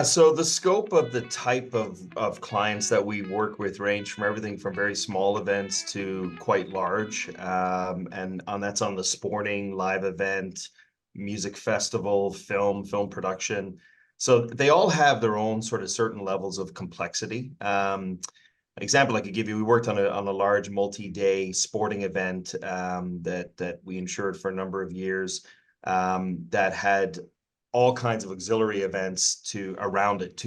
Yeah, so the scope of the type of clients that we work with range from everything from very small events to quite large. That's on the sporting, live event, music festival, film production. So they all have their own sort of certain levels of complexity. Example I could give you, we worked on a large multi-day sporting event that we insured for a number of years that had all kinds of auxiliary events to around it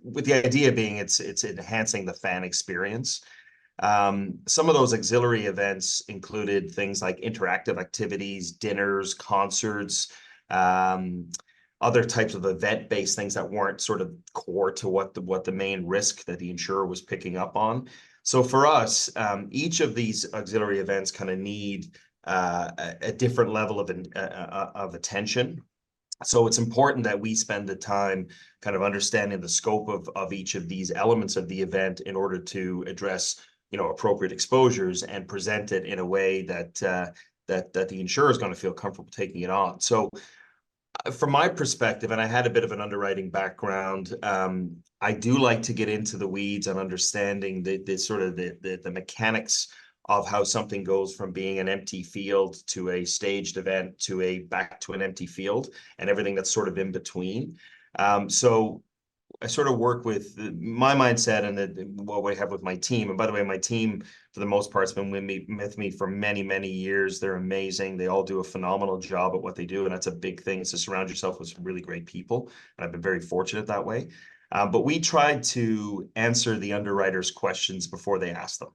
with the idea being it's enhancing the fan experience. Some of those auxiliary events included things like interactive activities, dinners, concerts, other types of event-based things that weren't sort of core to what the main risk that the insurer was picking up on. So for us, each of these auxiliary events kind of need a different level of attention. So it's important that we spend the time kind of understanding the scope of each of these elements of the event in order to address, appropriate exposures and present it in a way that the insurer is going to feel comfortable taking it on. So from my perspective, and I had a bit of an underwriting background, I do like to get into the weeds on understanding the mechanics of how something goes from being an empty field to a staged event to back to an empty field and everything that's sort of in between. So I sort of work with my mindset and what we have with my team. And by the way, my team, for the most part, has been with me for many, many years. They're amazing. They all do a phenomenal job at what they do. And that's a big thing, is to surround yourself with some really great people. And I've been very fortunate that way. But we tried to answer the underwriters' questions before they ask them.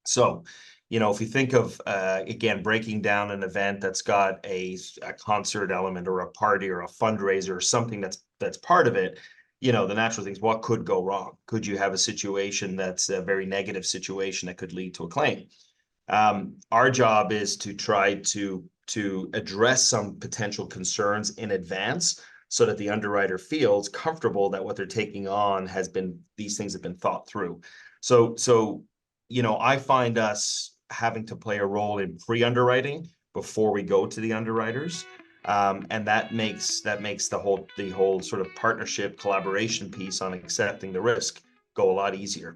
So, if you think of, again, breaking down an event that's got a concert element or a party or a fundraiser or something that's part of it, the natural things, what could go wrong? Could you have a situation that's a very negative situation that could lead to a claim? Our job is to try to address some potential concerns in advance so that the underwriter feels comfortable that what they're taking on these things have been thought through. So I find us having to play a role in pre-underwriting before we go to the underwriters. And that makes the whole sort of partnership collaboration piece on accepting the risk go a lot easier.